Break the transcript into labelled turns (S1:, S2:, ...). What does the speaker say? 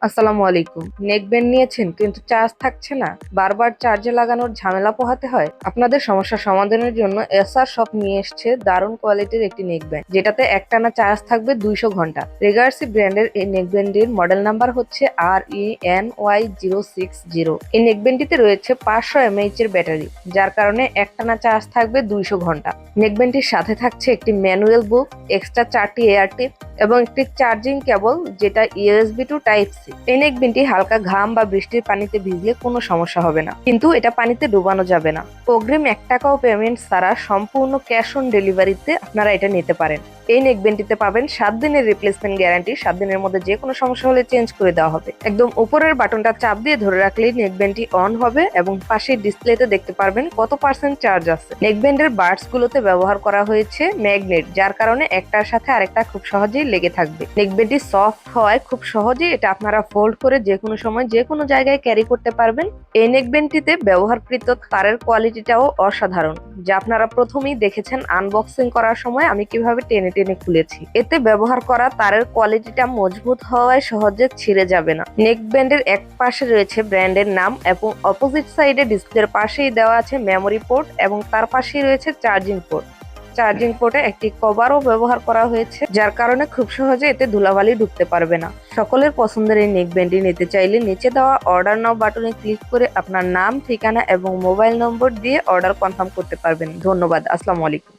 S1: আসসালামু আলাইকুম। নেকব্যান্ড নিয়েছেন কিন্তু চার্জ থাকছে না, বারবার চার্জে লাগানোর ঝামেলা পোহাতে হয়। আপনাদের সমস্যা সমাধানের জন্য এসআর শপ নিয়ে এসেছে দারুণ কোয়ালিটির একটি নেকব্যান্ড, যেটাতে একটানা চার্জ থাকবে 200 ঘন্টা। রেগার্সি ব্র্যান্ডের এই নেকব্যান্ডের মডেল নাম্বার হচ্ছে RENY060। এই নেকব্যান্ডটিতে রয়েছে 500 mAh এর ব্যাটারি, যার কারণে একটানা চার্জ থাকবে 200 ঘন্টা। নেকব্যান্ডটির সাথে থাকছে একটি ম্যানুয়াল বুক, এক্সট্রা 4টি এয়ার টিপ এবং একটি চার্জিং কেবল, যেটা USB টু টাইপ সি। এই নেকব্যান্ডটি হালকা ঘাম বা বৃষ্টির পানিতে ভিজলে কোনো সমস্যা হবে না, কিন্তু এটা পানিতে ডুবানো যাবে না। অগ্রিম 1 টাকাও পেমেন্ট ছাড়া সম্পূর্ণ ক্যাশ অন ডেলিভারিতে আপনারা এটা নিতে পারেন। এই নেকব্যান্ডটিতে পাবেন 7 দিনের রিপ্লেসমেন্ট গ্যারান্টি। 7 দিনের মধ্যে যে কোনো সমস্যা হলে চেঞ্জ করে দেওয়া হবে। একদম উপরের বাটনটা চাপ দিয়ে ধরে রাখলেই নেকব্যান্ডটি অন হবে এবং পাশের ডিসপ্লেতে দেখতে পারবেন কত পার্সেন্ট চার্জ আছে। নেকব্যান্ডের বার্ডস গুলোতে ব্যবহার করা হয়েছে ম্যাগনেট, যার কারণে একটার সাথে আরেকটা খুব সহজেই লেগে থাকবে। নেকব্যান্ডটি সফট হওয়ায় খুব সহজেই এটা আপনারা ফোল্ড করে যে কোনো সময় যে কোনো জায়গায় ক্যারি করতে পারবেন। এই নেকব্যান্ডটিতে ব্যবহারকৃত তারের কোয়ালিটিটাও অসাধারণ, যা আপনারা প্রথমেই দেখেছেন আনবক্সিং করার সময় আমি কিভাবে টেনে টেনে খুলেছি। এতে ব্যবহার করা তারের কোয়ালিটিটা মজবুত হওয়ায় সহজে ছিঁড়ে যাবে না। নেকব্যান্ডের এক পাশে রয়েছে ব্র্যান্ডের নাম এবং অপোজিট সাইডে ডিসপ্লের পাশেই দেওয়া আছে মেমোরি পোর্ট এবং তার পাশেই রয়েছে চার্জিং পোর্ট। চার্জিং পোর্টে একটি কভারও ব্যবহার করা হয়েছে, যার কারণে খুব সহজে এতে ধুলাবালি ঢুকতে পারবে না। সকলের পছন্দের এই নেকব্যান্ডটি নিতে চাইলে নিচে দেওয়া অর্ডার নাও বাটনে ক্লিক করে আপনার নাম, ঠিকানা এবং মোবাইল নম্বর দিয়ে অর্ডার কনফার্ম করতে পারবেন। ধন্যবাদ। আসসালামু আলাইকুম।